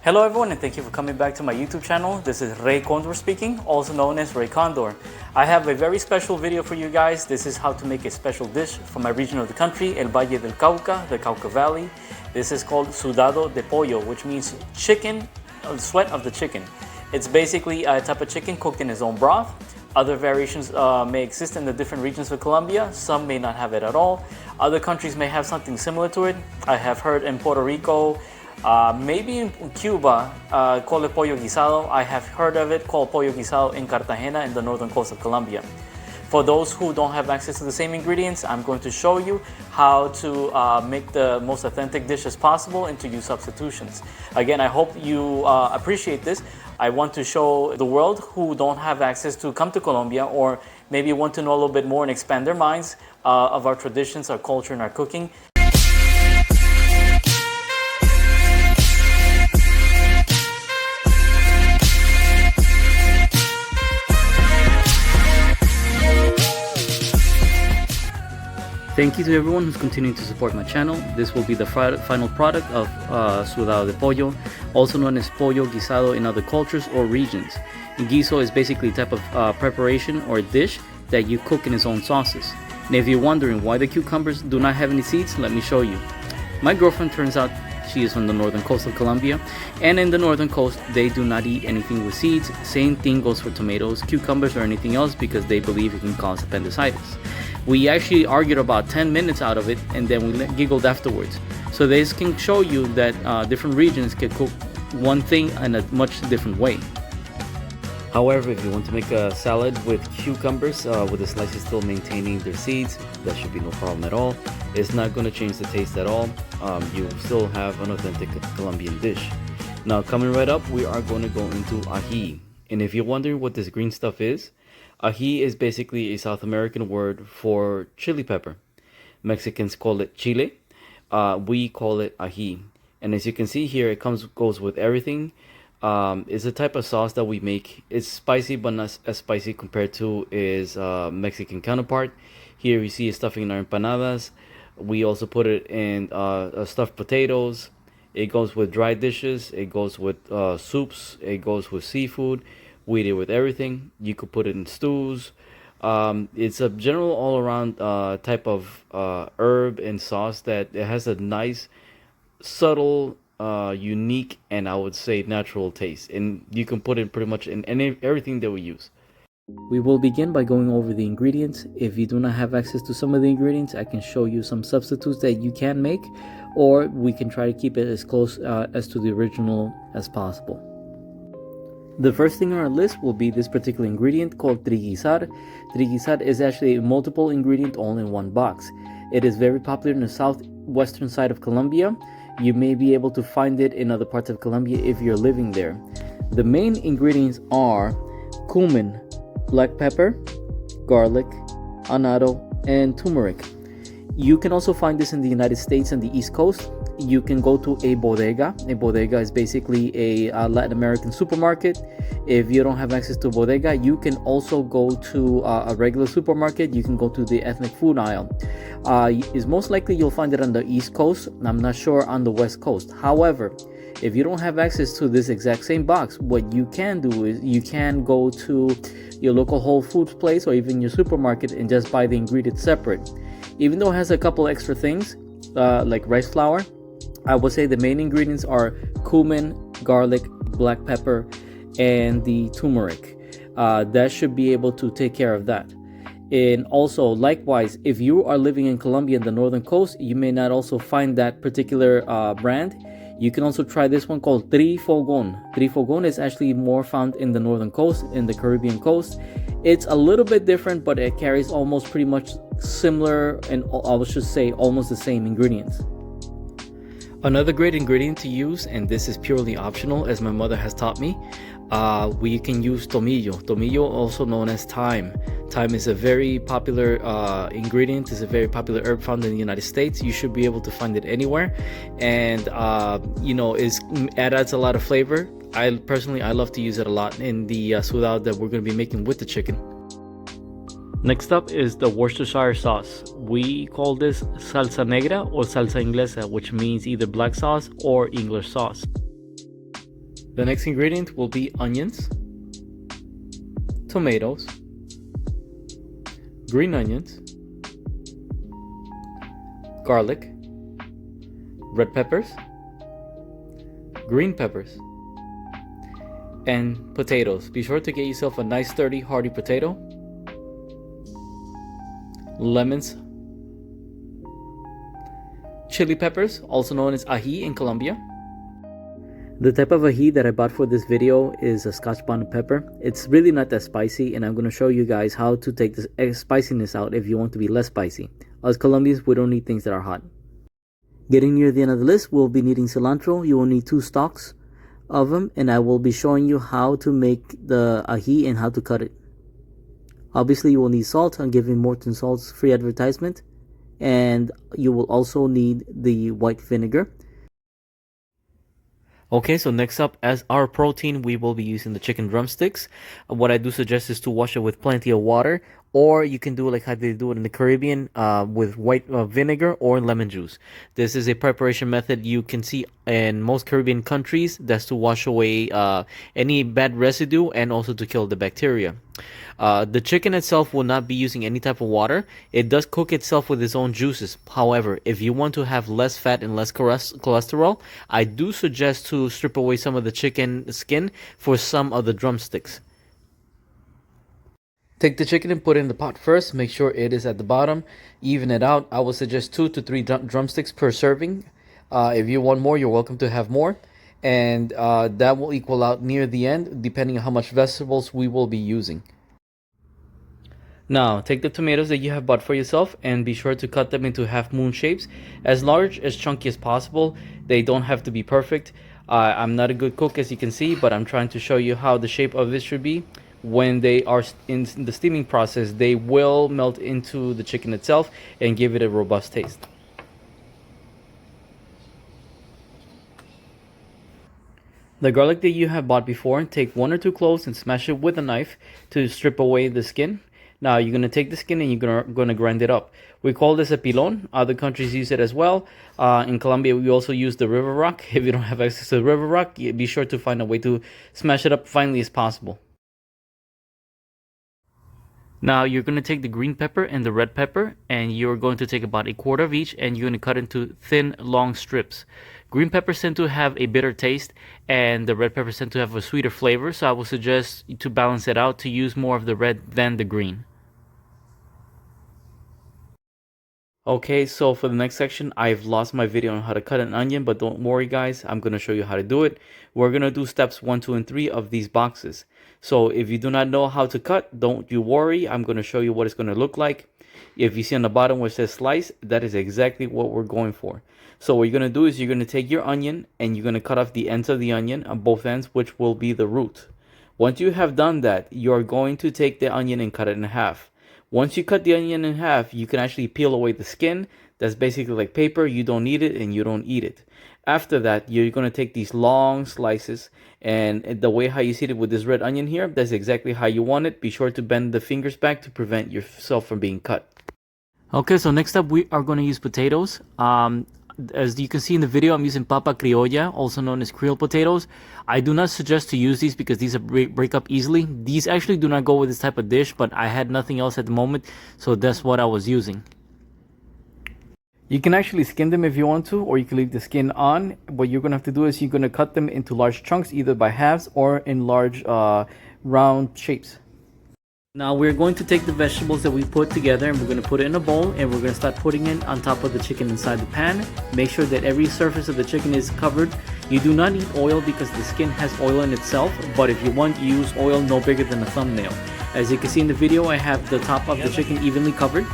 Hello everyone, and thank you for coming back to my YouTube channel. This is Ray Condor speaking, also known as Ray Condor. I have a very special video for you guys. This is how to make a special dish from my region of the country, El Valle del Cauca, the Cauca Valley. This is called sudado de pollo, which means chicken, sweat of the chicken. It's basically a type of chicken cooked in its own broth. Other variations may exist in the different regions of Colombia. Some may not have it at all. Other countries may have something similar to it. I have heard in Puerto Rico, maybe in Cuba, call it pollo guisado. I have heard of it called pollo guisado in Cartagena in the northern coast of Colombia. For those who don't have access to the same ingredients, I'm going to show you how to make the most authentic dishes possible and to use substitutions. Again, I hope you appreciate this. I want to show the world who don't have access to come to Colombia, or maybe want to know a little bit more and expand their minds of our traditions, our culture, and our cooking. Thank you to everyone who's continuing to support my channel. This will be the final product of sudado de pollo, also known as pollo guisado in other cultures or regions. Guiso is basically a type of preparation or dish that you cook in its own sauces. And if you're wondering why the cucumbers do not have any seeds, let me show you. My girlfriend, turns out she is from the northern coast of Colombia, and in the northern coast they do not eat anything with seeds. Same thing goes for tomatoes, cucumbers, or anything else, because they believe it can cause appendicitis. We actually argued about 10 minutes out of it, and then we giggled afterwards. So this can show you that different regions can cook one thing in a much different way. However, if you want to make a salad with cucumbers with the slices still maintaining their seeds, that should be no problem at all. It's not going to change the taste at all. You still have an authentic Colombian dish. Now, coming right up, we are going to go into ají. And if you're wondering what this green stuff is, ají is basically a South American word for chili pepper. Mexicans call it chile. We call it ají. And as you can see here, it goes with everything. It's a type of sauce that we make. It's spicy, but not as spicy compared to its Mexican counterpart. Here you see stuffing in our empanadas. We also put it in stuffed potatoes. It goes with dry dishes. It goes with soups. It goes with seafood. We eat it with everything. You could put it in stews. It's a general all-around type of herb and sauce that it has a nice, subtle, unique, and I would say natural taste. And you can put it pretty much in everything that we use. We will begin by going over the ingredients. If you do not have access to some of the ingredients, I can show you some substitutes that you can make, or we can try to keep it as close as to the original as possible. The first thing on our list will be this particular ingredient called triguisar. Triguisar is actually a multiple ingredient all in one box. It is very popular in the southwestern side of Colombia. You may be able to find it in other parts of Colombia if you're living there. The main ingredients are cumin, black pepper, garlic, annatto, and turmeric. You can also find this in the United States and the East Coast. You can go to a bodega. A bodega is basically a Latin American supermarket. If you don't have access to a bodega, you can also go to a regular supermarket. You can go to the ethnic food aisle. It's most likely you'll find it on the East Coast. I'm not sure on the West Coast. However, if you don't have access to this exact same box, what you can do is you can go to your local Whole Foods place or even your supermarket and just buy the ingredients separate. Even though it has a couple extra things like rice flour, I would say the main ingredients are cumin, garlic, black pepper, and the turmeric. That should be able to take care of that. And also, likewise, if you are living in Colombia in the northern coast, you may not also find that particular brand. You can also try this one called Trifogon. Trifogon is actually more found in the northern coast, in the Caribbean coast. It's a little bit different, but it carries almost pretty much similar, and I would just say almost the same ingredients. Another great ingredient to use, and this is purely optional as my mother has taught me, we can use tomillo. Tomillo, also known as thyme. Thyme is a very popular ingredient. It's a very popular herb found in the United States. You should be able to find it anywhere, and it adds a lot of flavor. I love to use it a lot in the sudado that we're going to be making with the chicken. Next up is the Worcestershire sauce. We call this salsa negra or salsa inglesa, which means either black sauce or English sauce. The next ingredient will be onions, tomatoes, green onions, garlic, red peppers, green peppers, and potatoes. Be sure to get yourself a nice sturdy hearty potato, lemons, chili peppers, also known as ají in Colombia. The type of ají that I bought for this video is a Scotch bonnet pepper. It's really not that spicy, and I'm going to show you guys how to take this spiciness out if you want to be less spicy. As Colombians, we don't need things that are hot. Getting near the end of the list, we'll be needing cilantro. You will need 2 stalks of them, and I will be showing you how to make the ají and how to cut it. Obviously, you will need salt. I'm giving Morton Salt's free advertisement. And you will also need the white vinegar. Okay, so next up, as our protein, we will be using the chicken drumsticks. What I do suggest is to wash it with plenty of water, or you can do like how they do it in the Caribbean with white vinegar or lemon juice. This is a preparation method you can see in most Caribbean countries. That's to wash away any bad residue and also to kill the bacteria. The chicken itself will not be using any type of water. It does cook itself with its own juices. However, if you want to have less fat and less cholesterol, I do suggest to strip away some of the chicken skin for some of the drumsticks. Take the chicken and put it in the pot first. Make sure it is at the bottom. Even it out. I would suggest 2 to 3 drumsticks per serving. If you want more, you're welcome to have more. And that will equal out near the end, depending on how much vegetables we will be using. Now, take the tomatoes that you have bought for yourself and be sure to cut them into half moon shapes, as large, as chunky as possible. They don't have to be perfect. I'm not a good cook, as you can see, but I'm trying to show you how the shape of this should be. When they are in the steaming process, they will melt into the chicken itself and give it a robust taste. The garlic that you have bought before, take 1 or 2 cloves and smash it with a knife to strip away the skin. Now you're going to take the skin and you're going to grind it up. We call this a pilon. Other countries use it as well. In Colombia, we also use the river rock. If you don't have access to the river rock, be sure to find a way to smash it up finely as possible. Now you're going to take the green pepper and the red pepper, and you're going to take about 1/4 of each, and you're going to cut into thin, long strips. Green peppers tend to have a bitter taste, and the red peppers tend to have a sweeter flavor, so I would suggest to balance it out to use more of the red than the green. Okay, so for the next section, I've lost my video on how to cut an onion, but don't worry guys, I'm going to show you how to do it. We're going to do steps 1, 2, and 3 of these boxes. So if you do not know how to cut, don't you worry, I'm going to show you what it's going to look like. If you see on the bottom where it says slice, that is exactly what we're going for. So what you're going to do is you're going to take your onion and you're going to cut off the ends of the onion on both ends, which will be the root. Once you have done that, you're going to take the onion and cut it in half. Once you cut the onion in half, you can actually peel away the skin. That's basically like paper. You don't need it and you don't eat it. After that, you're going to take these long slices, and the way how you see it with this red onion here, that's exactly how you want it. Be sure to bend the fingers back to prevent yourself from being cut. Okay, so next up we are going to use potatoes. As you can see in the video, I'm using papa criolla, also known as Creole potatoes. I do not suggest to use these because these break up easily. These actually do not go with this type of dish, but I had nothing else at the moment, so that's what I was using. You can actually skin them if you want to, or you can leave the skin on. What you're going to have to do is you're going to cut them into large chunks, either by halves or in large round shapes. Now we're going to take the vegetables that we put together and we're going to put it in a bowl, and we're going to start putting it on top of the chicken inside the pan. Make sure that every surface of the chicken is covered. You do not need oil because the skin has oil in itself, but if you want, use oil no bigger than a thumbnail. As you can see in the video, I have the top of the chicken evenly covered.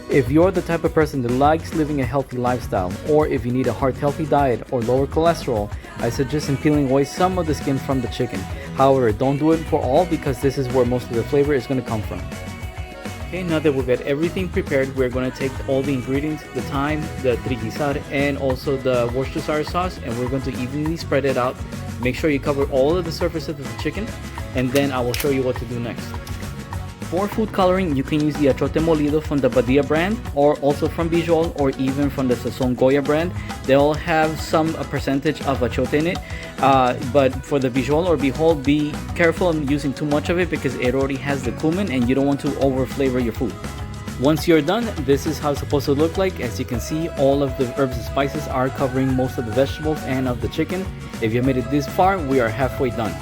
If you're the type of person that likes living a healthy lifestyle, or if you need a heart-healthy diet or lower cholesterol, I suggest peeling away some of the skin from the chicken. However, don't do it for all because this is where most of the flavor is going to come from. Okay, now that we've got everything prepared, we're going to take all the ingredients, the thyme, the triquisar, and also the Worcestershire sauce, and we're going to evenly spread it out. Make sure you cover all of the surface of the chicken, and then I will show you what to do next. For food coloring, you can use the achote molido from the Badia brand, or also from Visual, or even from the Sazon Goya brand. They all have some percentage of achote in it, but for the Visual or Behold, be careful in using too much of it because it already has the cumin and you don't want to over flavor your food. Once you're done, this is how it's supposed to look like. As you can see, all of the herbs and spices are covering most of the vegetables and of the chicken. If you made it this far, we are halfway done.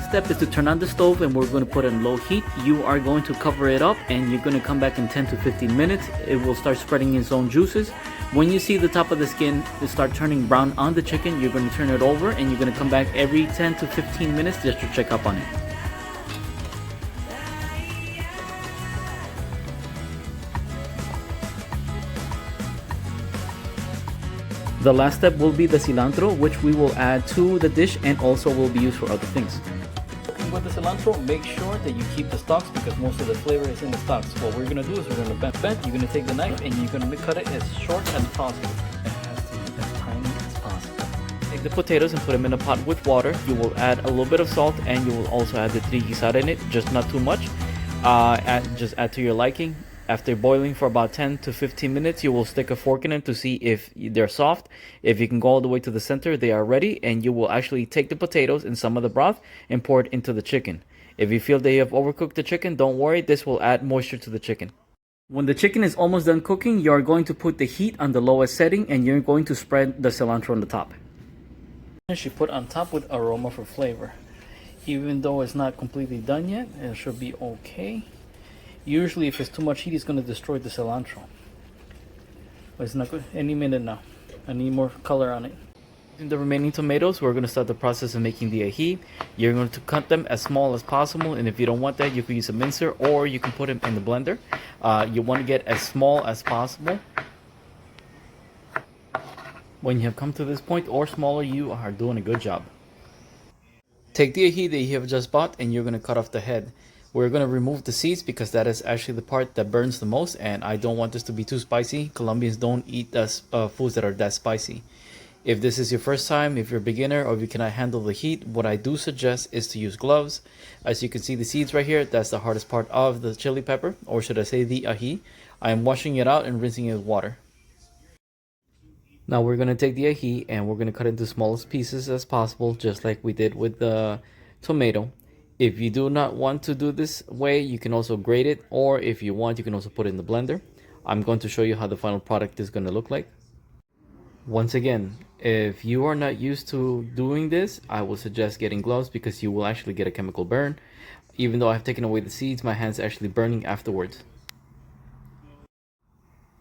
Step is to turn on the stove, and we're going to put it on low heat. You are going to cover it up and you're going to come back in 10 to 15 minutes. It will start spreading its own juices. When you see the top of the skin start turning brown on the chicken, you're going to turn it over and you're going to come back every 10 to 15 minutes just to check up on it. The last step will be the cilantro, which we will add to the dish and also will be used for other things. With the cilantro, make sure that you keep the stalks because most of the flavor is in the stalks. What we're going to do is we're going to bend. You're going to take the knife and you're going to cut it as short as possible. It has to be as tiny as possible. Take the potatoes and put them in a pot with water. You will add a little bit of salt and you will also add the trigisada in it, just not too much. Just add to your liking. After boiling for about 10 to 15 minutes, you will stick a fork in them to see if they're soft. If you can go all the way to the center, they are ready, and you will actually take the potatoes and some of the broth and pour it into the chicken. If you feel that you have overcooked the chicken, don't worry, this will add moisture to the chicken. When the chicken is almost done cooking, you are going to put the heat on the lowest setting and you're going to spread the cilantro on the top. And she put on top with aroma for flavor. Even though it's not completely done yet, it should be okay. Usually if it's too much heat, it's going to destroy the cilantro. But it's not good. Any minute now. I need more color on it. In the remaining tomatoes, we're going to start the process of making the ají. You're going to cut them as small as possible, and if you don't want that, you can use a mincer or you can put them in the blender. You want to get as small as possible. When you have come to this point or smaller, you are doing a good job. Take the ají that you have just bought and you're going to cut off the head. We're going to remove the seeds because that is actually the part that burns the most, and I don't want this to be too spicy. Colombians don't eat foods that are that spicy. If this is your first time, if you're a beginner, or if you cannot handle the heat, what I do suggest is to use gloves. As you can see the seeds right here, that's the hardest part of the chili pepper, or should I say the ají. I am washing it out and rinsing it with water. Now we're going to take the ají and we're going to cut it into smallest pieces as possible, just like we did with the tomato. If you do not want to do this way, you can also grate it, or if you want, you can also put it in the blender. I'm going to show you how the final product is going to look like. Once again, if you are not used to doing this, I will suggest getting gloves because you will actually get a chemical burn. Even though I've taken away the seeds, my hand's actually burning afterwards.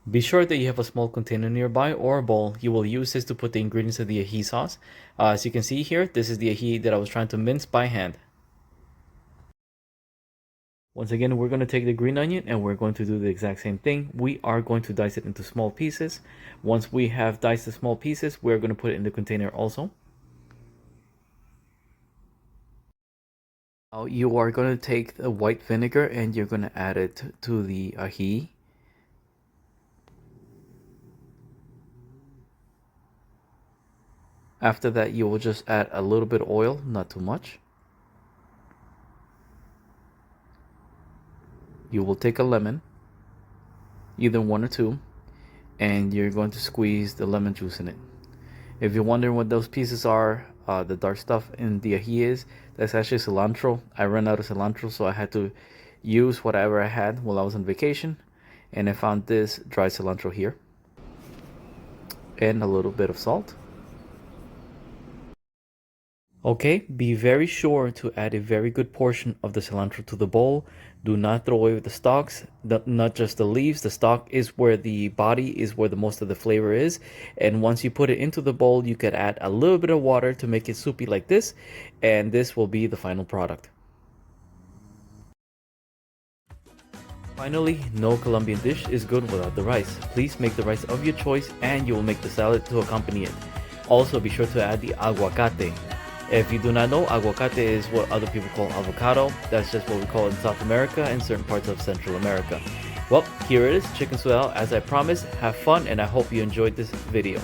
Be sure that you have a small container nearby or a bowl. You will use this to put the ingredients of the ají sauce. As you can see here, this is the ají that I was trying to mince by hand. Once again, we're going to take the green onion and we're going to do the exact same thing. We are going to dice it into small pieces. Once we have diced the small pieces, we're going to put it in the container also. Now you are going to take the white vinegar and you're going to add it to the ají. After that, you will just add a little bit of oil, not too much. You will take a lemon, either one or two, and you're going to squeeze the lemon juice in it. If you're wondering what those pieces are, the dark stuff in the ají is, that's actually cilantro. I ran out of cilantro, so I had to use whatever I had while I was on vacation, and I found this dried cilantro here, and a little bit of salt. Okay, be very sure to add a very good portion of the cilantro to the bowl. Do not throw away the stalks, not just the leaves. The stalk is where the body is, where the most of the flavor is. And once you put it into the bowl, you can add a little bit of water to make it soupy like this. And this will be the final product. Finally, no Colombian dish is good without the rice. Please make the rice of your choice and you will make the salad to accompany it. Also, be sure to add the aguacate. If you do not know, aguacate is what other people call avocado. That's just what we call it in South America and certain parts of Central America. Well, here it is, chicken sudado. As I promised, have fun and I hope you enjoyed this video.